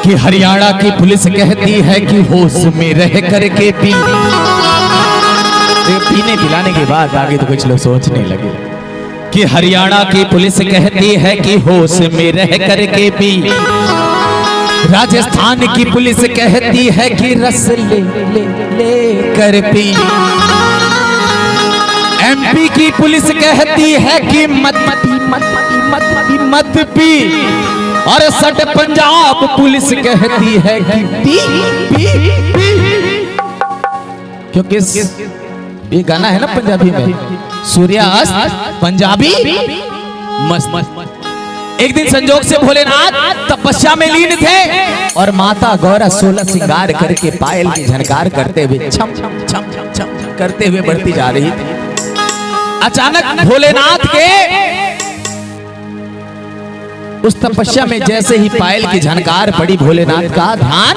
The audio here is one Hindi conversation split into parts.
कि हरियाणा की पुलिस कहती है कि होश में रह करके पी। पीने पिलाने के बाद आगे तो कुछ लोग सोचने लगे कि हरियाणा की पुलिस कहती है कि होश में रह करके पी। राजस्थान की पुलिस कहती है कि रस ले ले ले कर पी। एमपी की पुलिस कहती है कि मत पी मत पी मत पी मत पी। और सट पंजाब पुलिस कहती है कि पी पी पी। क्योंकि ये गाना है ना पंजाबी में, सूर्यास्त पंजाबी मस्त। एक दिन संजोग से भोलेनाथ तपस्या में लीन थे और माता गौरा 16 श्रृंगार करके पायल की झनकार करते हुए छम छम छम छम करते हुए बढ़ती जा रही थी। अचानक भोलेनाथ के उस तपस्या में जैसे ही पायल की झनकार पड़ी, भोलेनाथ का ध्यान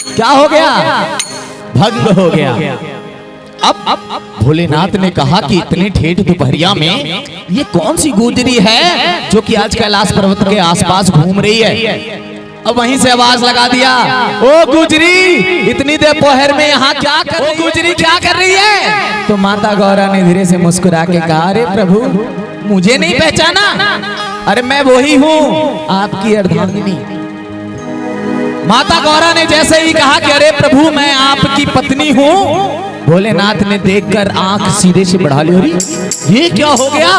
क्या हो गया? भंग हो गया। अब भोलेनाथ ने कहा कि इतनी ठेठ दोपहरिया में ये कौन सी गुजरी है जो कि आज कैलाश पर्वत के आसपास घूम रही है। अब वहीं से आवाज लगा दिया, ओ गुजरी इतनी देर दोपहर में यहाँ क्या कर रही है? गुजरी क्या कर रही है? तो माता गौरा ने धीरे से मुस्कुरा के कहा, अरे प्रभु मुझे नहीं पहचाना? अरे मैं वही हूँ आपकी अर्धांगिनी। माता गौरा ने जैसे ही कहा कि अरे प्रभु मैं आपकी पत्नी हूँ, भोलेनाथ ने देखकर आंख सीधे से बढ़ा ली। ये क्या हो गया?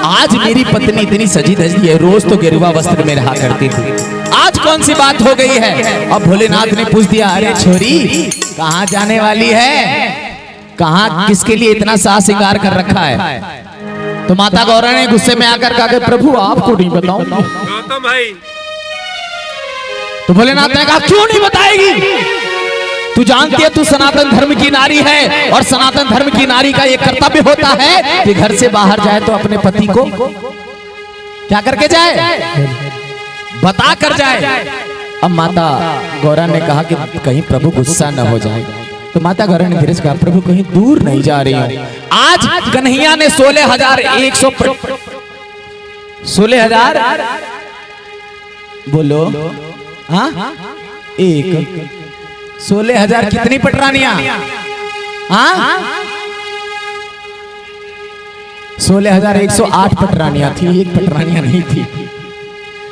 आज मेरी पत्नी इतनी सजी धजी है, रोज तो गेरुआ वस्त्र में रहा करती थी, आज कौन सी बात हो गई है? अब भोलेनाथ ने पूछ दिया, अरे छोरी कहाँ जाने वाली है? कहाँ किसके लिए इतना साज श्रृंगार कर रखा है? तो माता गौरा ने गुस्से में आकर कहा, प्रभु आपको नहीं बताऊं। गौतम भाई। तो भोलेनाथ ने कहा, क्यों नहीं बताएगी? तू जानती है तू सनातन धर्म की नारी है और सनातन धर्म की नारी का ये कर्तव्य होता है कि घर से बाहर जाए तो अपने पति को क्या करके जाए? बता कर जाए। अब माता गौरा ने कहा कि कहीं प्रभु गुस्सा न हो जाए। तो माता गौरा ने धीरे से कहा, प्रभु कहीं दूर नहीं जा रही हूं। आज कन्हैया ने 16,000 बोलो हाँ 16,000 कितनी पटरानियां? हाँ 16,108 पटरानियां थी, एक पटरानियां नहीं थी।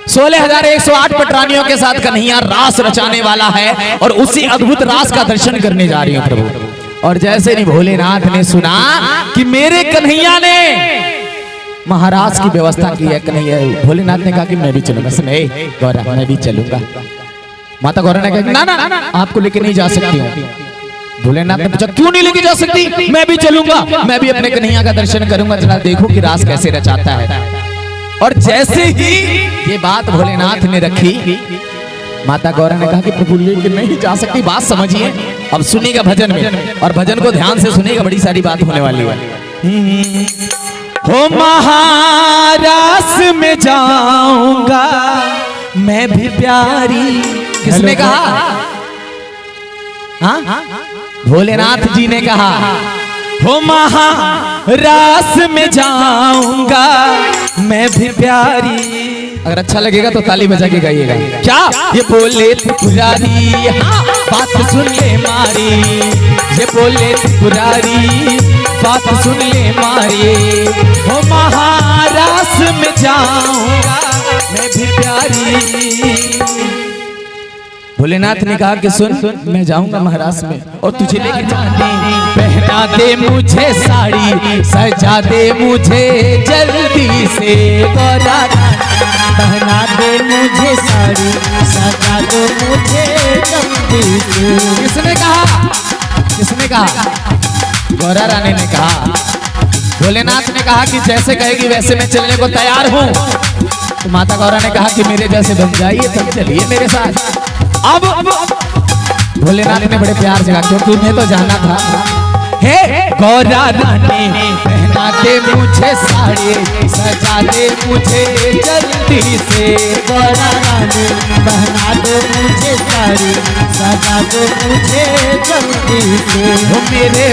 16,108 पटरानियों के साथ कन्हैया रास रचाने वाला है और उसी अद्भुत रास का दर्शन करने जा रही है प्रभु। और जैसे ही भोलेनाथ ने सुना कि मेरे कन्हैया ने महाराज की व्यवस्था की है, कन्हैया भोलेनाथ ने कहा कि मैं भी चलूंगा। सुने गौरा मैं भी चलूंगा। माता गौरा ने कहा ना ना आपको लेके नहीं जा सकती हूँ। भोलेनाथ ने पूछा, क्यों नहीं लेके जा सकती? मैं भी चलूंगा, मैं भी अपने कन्हैया का दर्शन करूंगा, जरा देखो कि रास कैसे रचाता है। और जैसे ही ये बात भोलेनाथ ने रखी, माता गौरा ने कहा कि प्रभु लेके नहीं जा सकती। बात समझिए, अब सुनिएगा भजन में, और भजन को ध्यान से सुनिएगा, बड़ी सारी बात होने वाली है। हो महारास में जाऊंगा मैं भी प्यारी। किसने कहा? हाँ भोलेनाथ जी ने कहा, हो महारास में जाऊंगा मैं भी प्यारी। अगर अच्छा लगेगा तो ताली बजा के गाइएगा। क्या ये बोले त्रिपुरारी, हाँ बात सुन ले मारी। ये बोले त्रिपुरारी बात सुन ले मारी। हो महारास में जाऊंगा मैं भी प्यारी। भोलेनाथ ने कहा कि सुन मैं जाऊंगा महाराष्ट्र में और तुझे लेके जाऊंगी। पहना दे मुझे साड़ी, सजा दे मुझे जल्दी से गौरा। पहना दे मुझे साड़ी, सजा दे मुझे जल्दी से। किसने कहा? किसने कहा? गौरा रानी ने कहा। भोलेनाथ ने कहा कि जैसे कहेगी वैसे मैं चलने को तैयार हूँ। तो माता गौरा ने कहा कि मेरे जैसे बन जाइए तब चलिए मेरे साथ। अब भोलेनाथ ने बड़े प्यार से कहा, क्योंकि तुम्हें तो जाना था। हे गौरा रानी पहना दे मुझे साड़ी, सजा दे मुझे जल्दी से। गौरा रानी पहना दे मुझे साड़ी, सजा दे मुझे जल्दी से। वो मेरे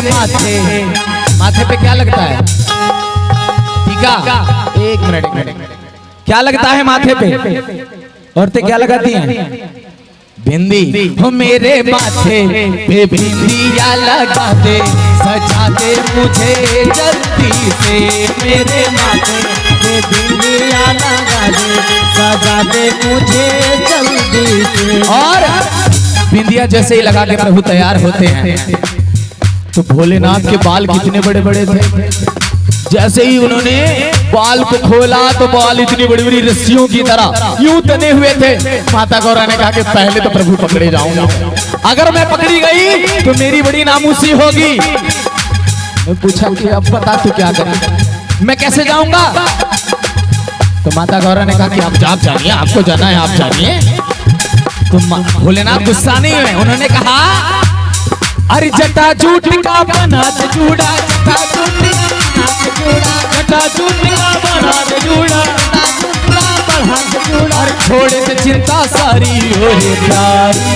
माथे पे क्या लगता है? टीका। एक मिनट क्या लगता है माथे पे? औरतें क्या लगाती हैं? बिंदी हो मेरे माथे पे बिंदिया लगा दे, सजा दे मुझे जल्दी से। मेरे माथे पे बिंदिया लगा दे, सजा दे मुझे जल्दी से। और बिंदिया जैसे ही लगा के प्रभु तैयार होते हैं तो भोलेनाथ के बाल कितने बड़े बड़े थे। जैसे ही उन्होंने बाल को खोला तो बाल इतनी बड़ी बड़ी रस्सियों की तरह यूं तने हुए थे। माता गौरा ने कहा कि पहले तो प्रभु पकड़े जाऊंगा, अगर मैं पकड़ी गई तो मेरी बड़ी नामूसी होगी। मैं पूछा कि अब बता तू क्या करें, मैं कैसे जाऊंगा? तो माता गौरा ने कहा कि आप जानिए, आपको जाना है आप जानिए। तो भोलेनाथ गुस्सा नहीं हुए, उन्होंने कहा अरे जटा जूट का बना दे जूड़ा, जटा जूट का बना दे जूड़ा, और छोड़ दे चिंता सारी हो प्यारी।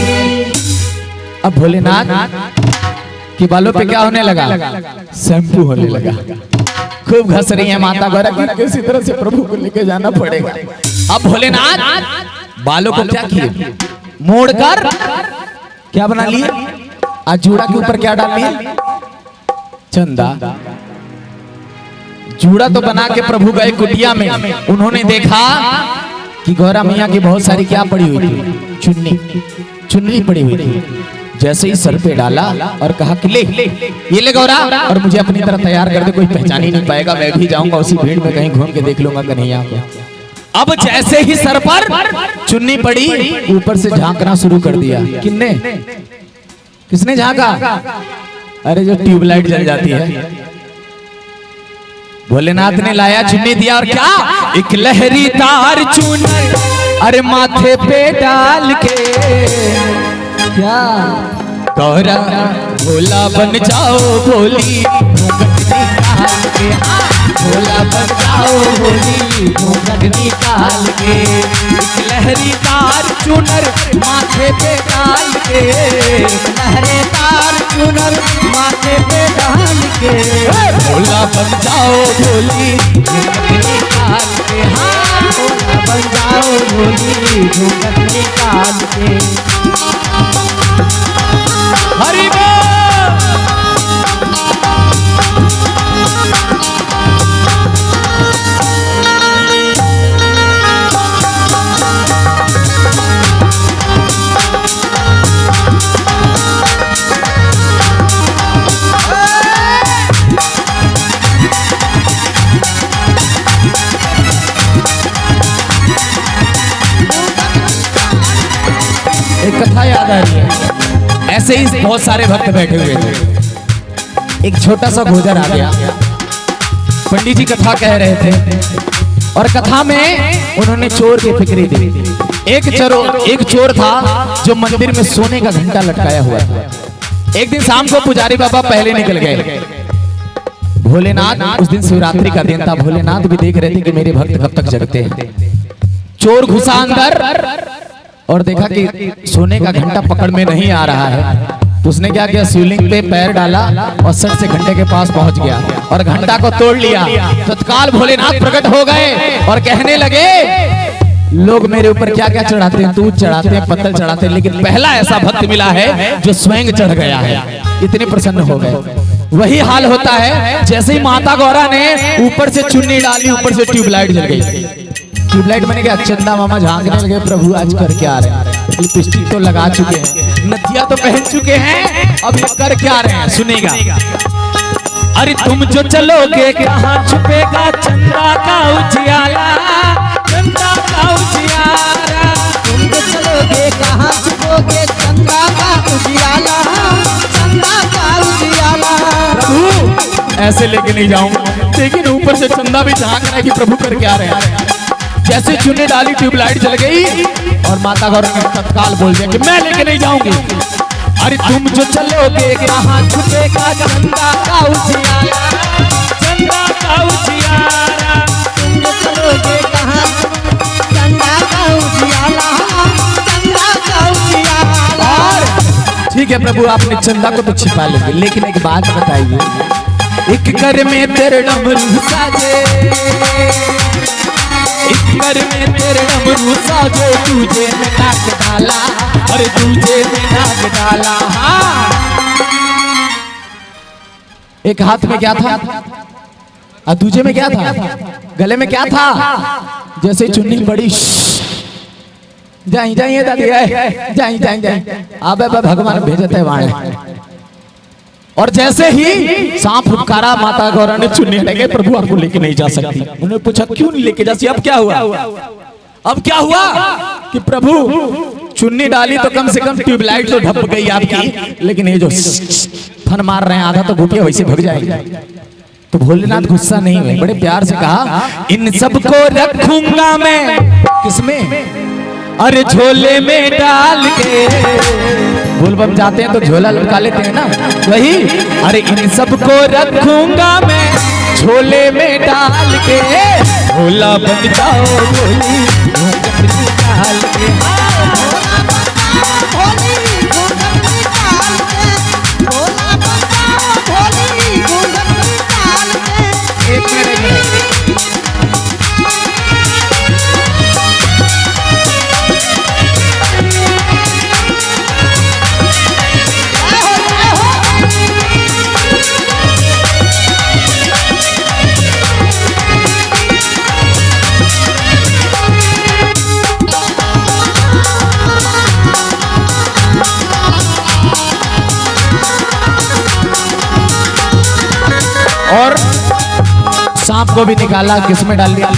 अब भोलेनाथ के बालों पे क्या होने लगा? शैम्पू होने लगा। खूब घस रही है माता गौरा की, किसी तरह से प्रभु को लेके जाना पड़ेगा। अब भोलेनाथ बालों को क्या किए? मोड़कर क्या बना लिए? आज जूड़ा के ऊपर क्या डाल लिए? चंदा। जूड़ा तो बना के प्रभु गए कुटिया में, उन्होंने देखा कि गौरा मैया की बहुत सारी क्या पड़ी हुई थी? चुन्नी पड़ी हुई थी। जैसे ही सर पे डाला और कहा कि ले ये ले गौरा, और मुझे अपनी तरह तैयार कर दे, कोई पहचान ही नहीं पाएगा, मैं भी जाऊंगा उसी भीड़ में कहीं घूम के देख लूंगा कन्हैया को। अब जैसे ही सर पर चुन्नी पड़ी, ऊपर से झांकना शुरू कर दिया। किसने झांका? अरे जो ट्यूबलाइट जल जाती है। भोलेनाथ ने लाया, चुन्नी दिया, और क्या? एक लहरी तार चूनर अरे माथे पे डाल के, क्या गौरा भोला बन जाओ भोली घूंघट निकाल के, भोला बन जाओ भोली घूंघट निकाल के। एक लहरी तार चूनर माथे पे डाल के, लहरे तार चुनर माथे पे डाल के, भोला बन जाओ भोली घूंघट निकाल के, हाँ भोला बन जाओ भोली घूंघट निकाल के। हरि बोल। एक कथा याद आ रही है। ऐसे ही बहुत सारे भक्त बैठे हुए थे, एक छोटा सा गोजर आ गया। पंडित जी कथा कह रहे थे और कथा में उन्होंने चोर की फिक्री दी। एक चोर था जो मंदिर में सोने का घंटा लटकाया हुआ था। एक दिन शाम को पुजारी बाबा पहले निकल गए। भोलेनाथ, उस दिन शिवरात्रि का दिन था, भोलेनाथ भी देख रहे थे कि मेरे भक्त कब तक जगते हैं। चोर घुसा अंदर और देखा कि सोने का घंटा पकड़ में नहीं आ रहा है, तो उसने क्या किया? शिवलिंग पे पैर डाला और सट से घंटे के पास पहुंच गया और घंटा को तोड़ लिया। तत्काल भोलेनाथ प्रकट हो गए और कहने लगे, लोग मेरे ऊपर क्या क्या चढ़ाते हैं, दूध चढ़ाते हैं, पत्तल चढ़ाते हैं, लेकिन पहला ऐसा भक्त मिला है जो स्वयं चढ़ गया है। इतने प्रसन्न हो गए। वही हाल होता है, जैसे ही माता गौरा ने ऊपर से चुन्नी डाली, ऊपर से ट्यूबलाइट जल गई। ट्यूबलाइट बने क्या? चंदा मामा झांकने लगे, प्रभु आज कर क्या रहे हैं? लिपस्टिक तो लगा चुके हैं, नथिया तो पहन चुके हैं, अब ये कर क्या रहे हैं? सुनेगा। अरे तुम जो चलोगे कहाँ छुपेगा चंदा का उजियारा, चंदा का उजियारा। तुम जो चलोगे कहाँ छुपोगे चंदा का उजियाला, चंदा का उजियाला। प्रभु ऐसे लेके नहीं जाऊंगा, लेकिन ऊपर से चंदा भी झांक रहा है कि प्रभु कर क्या रहे हैं। जैसे चुन्नी डाली, ट्यूबलाइट जल गई और माता गौरा ने तत्काल बोल दिया कि मैं लेके नहीं जाऊंगी। अरे तुम जो चलोगे कहाँ छुपेगा चंदा का उजियारा, चंदा का उजियारा। तुम जो चलोगे कहाँ चंदा का उजियाला, चंदा का उजियाला। और ठीक है प्रभु, आपने चंदा को तो छिपा लेंगे, लेकिन एक बात बताइए, एक घर में तेरे डमरू साजे, एक घर में तेरे डमरू साजो, तुझे मिटा के डाला अरे दूजे में नाग डाला। हाँ एक हाथ में क्या था और दूजे में क्या था, गले में क्या था, जैसे चुन्नी बड़ी जाई जाइए दादी जाई जाई जाई अब भगवान भेजते हैं वहां। और जैसे ही सांप फुफकारा, माता गौरा ने चुन्नी हटाई, प्रभु आपको लेके नहीं जा सकती। उन्होंने पूछा क्यों नहीं लेके जा सकती, अब क्या हुआ, अब क्या हुआ कि प्रभु चुन्नी डाली तो कम से कम ट्यूबलाइट तो ढप गई आपकी, लेकिन ये जो फन मार रहे हैं आधा तो घुटिया वैसे भग जाएगी। तो भोलेनाथ गुस्सा नहीं हुए, बड़े प्यार से कहा इन सबको रखूंगा मैं किसमें, अरे झोले में डाल के। बोलबम जाते हैं तो झोला लटका लेते हैं ना, वही अरे इन सबको रखूंगा मैं झोले में डाल के, भोला बन जाओ भोली डाल के। और सांप को भी निकाला, किसमें डाल दिया,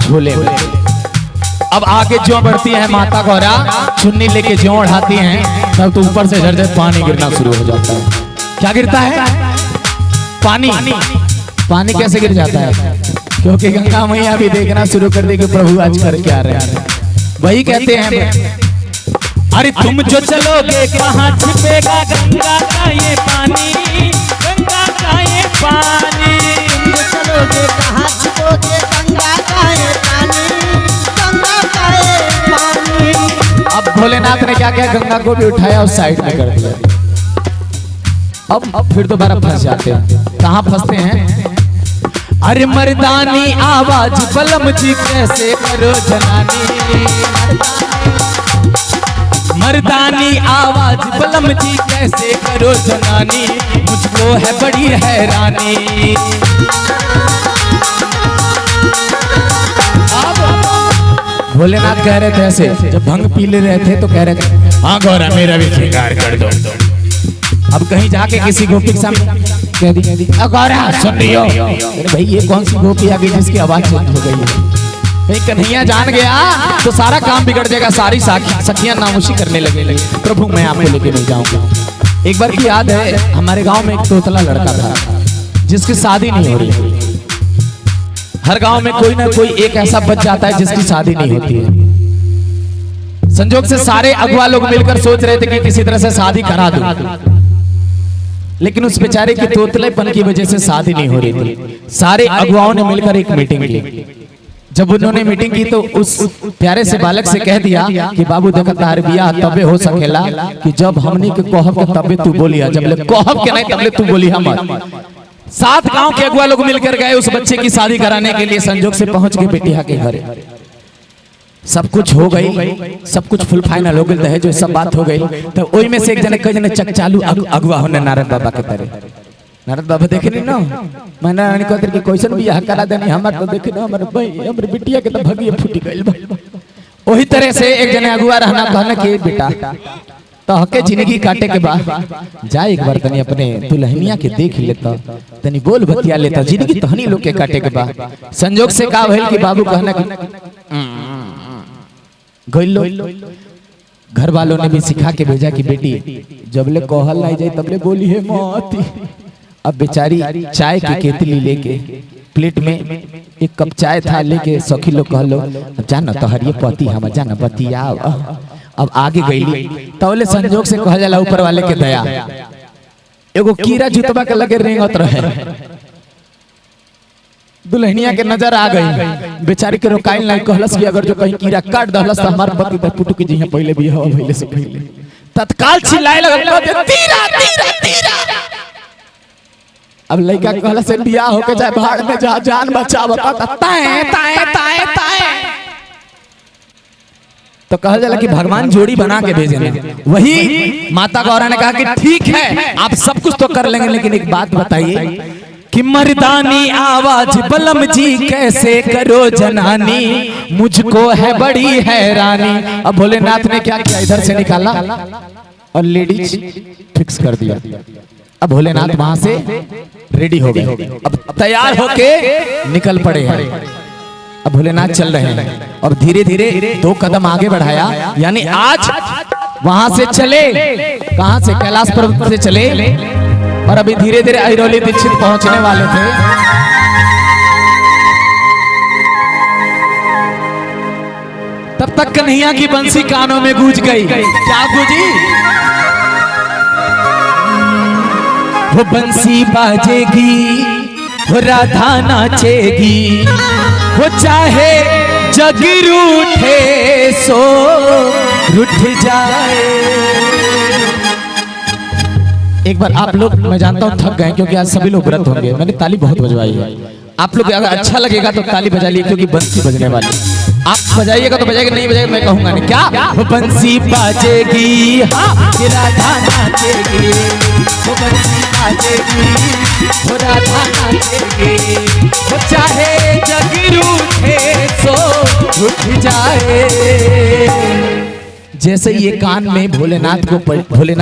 झोले में। अब आगे ज्यों बढ़ती है माता गौरा, चुन्नी लेके ज्यों उड़ाती हैं, तब तो ऊपर से झरझर पानी गिरना शुरू हो जाता है। क्या गिरता है, पानी। पानी कैसे गिर जाता है, क्योंकि गंगा मैया भी देखना शुरू कर दी कि प्रभु आज कर क्या रहे हैं। वही कहते हैं अरे तुम जो चलोगे कहाँ छिपेगा गंगा का ये पानी, गंगा का ये पानी। तुम जो चलोगे कहाँ छिपोगे गंगा का ये पानी, गंगा का ये पानी। अब भोलेनाथ ने क्या किया, गंगा को भी उठाया और साइड में कर दिया। अब फिर दोबारा फंस जाते हैं। कहाँ फंसते हैं, अरे मर्दानी आवाज बलम जी कैसे करो जनानी, मर्दानी आवाज बलम जी कैसे करो जनानी, मुझको है बड़ी हैरानी। भोलेनाथ कह रहे थे ऐसे, जब भंग पी ले रहे थे तो कह रहे थे हाँ गौरा मेरा भी श्रृंगार कर दो। अब कहीं जाके किसी गोपी के सामने कह दी गौरा सुन लियो, अरे भाई ये कौन सी गोपी आ गई जिसकी आवाज चेंज हो गई है। भाई कन्हैया जान गया तो सारा काम बिगड़ जाएगा, सारी सखियां नामुशी करने लगेंगी, प्रभु मैं आपको लेके नहीं जाऊंगा। एक बार की याद है, हमारे गांव में एक तोतला लड़का था जिसकी शादी नहीं हो रही। हर गांव में कोई ना कोई एक ऐसा बच जाता है जिसकी शादी नहीं होती है। संजोग से सारे अगुआ लोग मिलकर सोच रहे थे कि किसी तरह से शादी करा दो, लेकिन उस बेचारे के तोतलेपन की वजह से शादी नहीं हो रही थी। सारे अगुवाओं ने मिलकर एक मीटिंग की। जब उन्होंने मीटिंग की तो उस प्यारे से बालक से कह दिया कि बाबू देखा तार बिया तबे हो सकेला कि जब हमनी के कहब के तबे तू बोलिया, जब ले कहब के नहीं तबले तू बोली हम। 7 गांव के अगुआ लोग मिलकर गए उस बच्चे की शादी कराने के लिए। संजोग से पहुंच गए बेटिया के घर, सब कुछ हो गई, सब कुछ फुल फाइनल हो गई, दहेज जो सब बात हो गई। तो ओई में से एक जने कई जने चक चालू अगुआ होने नारद बाबा के तरह। नारद बाबा देखे नहीं ना, मैंने रानी कहते कि क्वेश्चन भी यहाँ करा देनी हमारे, तो देखे ना हमारे भाई हमारे बिटिया के तो भगिए फूटी गई। वही तरह से एक जने अगुआ रहना कहना कि बेटा तो हके जिंदगी काटे के बाद जा एक बार तनी अपने दुल्हनिया के देख लेता, तनी बोल बतिया लेता, जिंदगी तहनी लोग के काटे के बाद। संजोग से का भइल कि बाबू कहना कि गइलो। घर वालों ने भी सिखा के भेजा कि बेटी जबले कहल लाई जाए तबले बोली है मत। अब बेचारी चाय की केतली लेके प्लेट में एक कप चाय था लेके सखी लोग कहलो जाना तोहरिए पति हम जाना बतिया। अब आगे गईली तौले संजोग से कहल जाला ऊपर वाले के दया, एगो कीड़ा जुतबा के लगे रेंगत रहे। दुल्हनिया के नजर आ गई, बेचारी के रोकाइल नहीं, कहलस कि अगर जो कहीं कीड़ा काट दहलस तो हमार पति पर पुटुकी जी पहले भी हवा पहले से पहले तत्काल चिल्लाए लगल तीरा तीरा तीरा। अब लड़का कहला से बियाह होके जाए भाड़ में जा जान बचाव ताए ताए ताए ताए। तो कहा जाला कि भगवान जोड़ी बना के भेजे। वही माता गौरा ने कहा कि ठीक है आप सब कुछ तो कर लेंगे, लेकिन एक बात बताइए कि मर्दानी आवाज बलम जी कैसे करो जनानी, मुझको है बड़ी हैरानी। अब भोलेनाथ ने क्या किया, इधर से निकाला और लेडीज फिक्स कर दिया। अब भोलेनाथ वहां से रेडी हो गए, अब तैयार होके निकल पड़े हैं। अब भोलेनाथ चल रहे हैं और धीरे धीरे 2 कदम आगे बढ़ाया, यानी आज वहां से चले, कहां से, कैलाश पर्वत से चले और अभी धीरे धीरे अहिरौली दीक्षित पहुंचने वाले थे। तब तक कन्हैया की बंसी कानों में गूंज गई। क्या गूंजी? वो बंसी बाजेगी, वो राधा नाचेगी, वो चाहे जग रूठे सो रूठ जाए। एक बार आप लोग, मैं जानता हूँ थक गए क्योंकि आज सभी लोग व्रत होंगे, मैंने ताली बहुत बजवाई है। आप लोग अगर अच्छा लगेगा तो ताली बजा लिए क्योंकि बंसी बजने वाली। आप बजाइएगा तो बजाएगा, नहीं बजाएगा मैं कहूंगा नहीं। क्या? वो बंसी बाजेगी, हाँ ये राधा नाचेगी, वो बंसी बाजेगी, वो राधा नाचेगी, वो चाहे जग रूठे सो रूठ जाए। जैसे ये कान में भोलेनाथ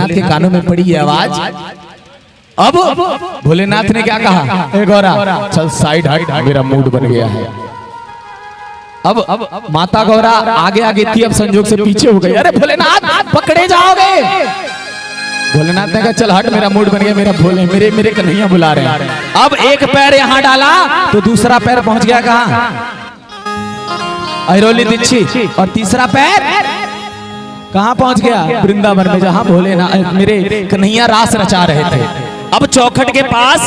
के कानों में पड़ी ये आवाज, अब भोलेनाथ ने क्या कहा, ए गौरा चल साइड हट, मेरा मूड बन गया है। अब माता गौरा आगे आगे थी, अब संजोग से पीछे हो गई। अरे भोलेनाथ पकड़े जाओगे। भोलेनाथ ने कहा चल हट, मेरा मूड बन गया, मेरा भोले मेरे कन्हैया बुला रहे हैं। अब एक पैर यहाँ डाला तो दूसरा पैर पहुंच गया कहां, अहिरौली दीक्षित, और तीसरा पैर कहां पहुंच गया, वृंदावन में, जहां भोलेनाथ मेरे कन्हैया रास रचा रहे थे। अब चौखट के पास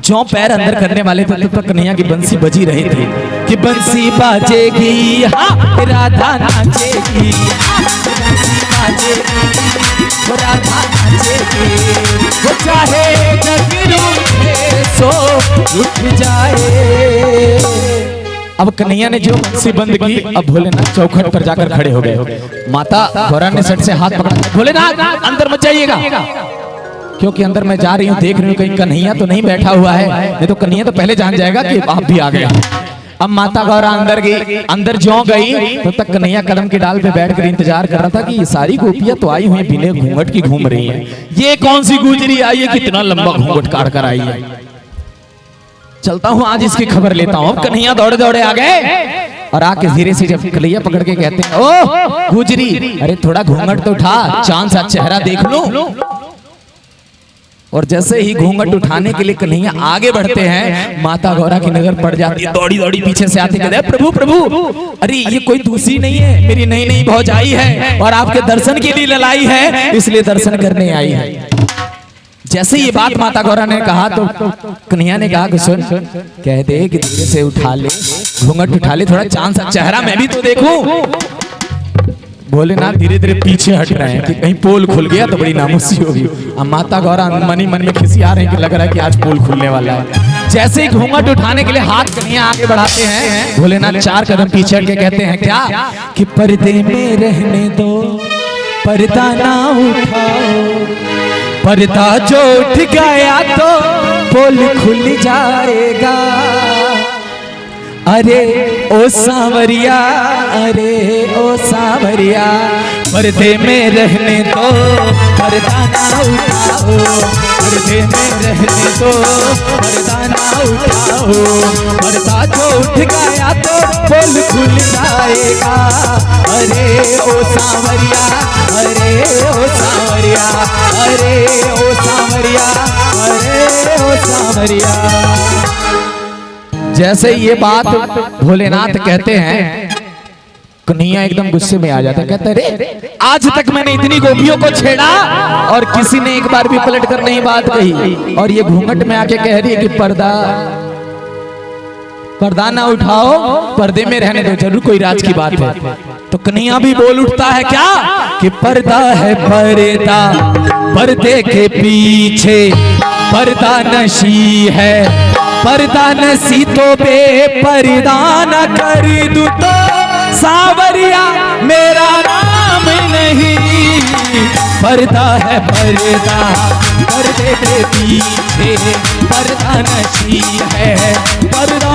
जो पैर अंदर करने वाले थे तब तक कन्हैया की बंसी बजी रही थी कि बंसी बाजेगी, हाँ राधा नाचेगी, बंसी बाजेगी, वो राधा नाचेगी, वो चाहे जग रूठे सो रूठ जाए। अब कन्हैया ने जो बंसी बंद की, अब भोलेनाथ चौखट पर जाकर खड़े हो गए। माता गौरा ने सट से हाथ पकड़ा, भोलेनाथ अंदर मत जाइएगा, क्योंकि अंदर मैं जा रही हूँ, देख रही हूँ कहीं कन्हैया तो नहीं बैठा हुआ है, नहीं तो कन्हैया तो पहले जान जाएगा कि आप भी आ गए। अब माता गौरा अंदर गई, अंदर जो गई तो तक कन्हैया कदम की डाल पे बैठकर इंतजार कर रहा था कि ये सारी गोपियां तो आई हुई बिना घूंघट की घूम रही हैं, ये कौन सी गुजरी आई है, कितना लंबा घूंघट काट कर आई है, चलता हूँ आज इसकी खबर लेता हूँ। अब कन्हैया दौड़े दौड़े आ गए और आके धीरे से जब कलैया पकड़ के कहते हैं, ओ गुजरी, अरे थोड़ा घूंघट तो उठा, चांद सा चेहरा देख लूं। और जैसे ही घूंघट उठाने के लिए कन्हैया आगे बढ़ते हैं, माता गौरा की नजर पड़ जाती है, दौड़ी दौड़ी पीछे से आती कहते हैं, प्रभु प्रभु, अरे ये कोई दूसरी नहीं है, मेरी नई नई भौजाई है और आपके दर्शन के लिए ललाई है, इसलिए दर्शन करने आई है। जैसे ये बात माता गौरा ने कहा तो कन्हैया ने कहा कि सुन, कह दे कि धीरे से उठा ले, घूंघट उठा ले, थोड़ा चांद सा चेहरा मैं भी तो देखूं। भोलेनाथ धीरे धीरे पीछे हट रहे हैं कि कहीं पोल खुल गया तो बड़ी नामुसी होगी। अब माता गौरा मन ही मन में खिसिया रहे हैं कि लग रहा है कि आज पोल खुलने वाला है। जैसे ही घूंघट उठाने के लिए हाथ कन्हैया आगे बढ़ाते हैं, भोलेनाथ 4 कदम पीछे हट के कहते हैं क्या कि पर्दे में रहने दो, पर्दा ना उठाओ, पर्दा जो उठ गया तो पोल खुल जाएगा। अरे ओ सांवरिया, अरे ओ सांवरिया, पर्दे में रहने दो, पर्दा ना उठाओ, पर्दे में रहने दो, पर्दा ना उठाओ, पर्दा जो उठ गया तो पोल खुल जाएगा। अरे ओ सांवरिया, अरे ओ सांवरिया, अरे ओ सांवरिया, अरे ओ सांवरिया। जैसे ये बात भोलेनाथ कहते हैं, कन्हैया एकदम गुस्से में आ जाता है, कहता है रे आज तक मैंने इतनी गोपियों को छेड़ा और किसी ने एक बार भी पलट कर नहीं बात कही, और ये घूंघट में आके कह रही है कि पर्दा ना उठाओ, पर्दे में रहने दो, जरूर कोई राज की बात है। तो कन्हैया भी बोल उठता है क्या कि पर्दा है पर्दा, पर्दे के पीछे पर्दा नशी है, पर्दा नसी तो बेपर्दा न कर दूं तो सावरिया मेरा नाम नहीं, पर्दा है पर्दा, पर्दे के पीछे पर्दा नशी है, पर्दा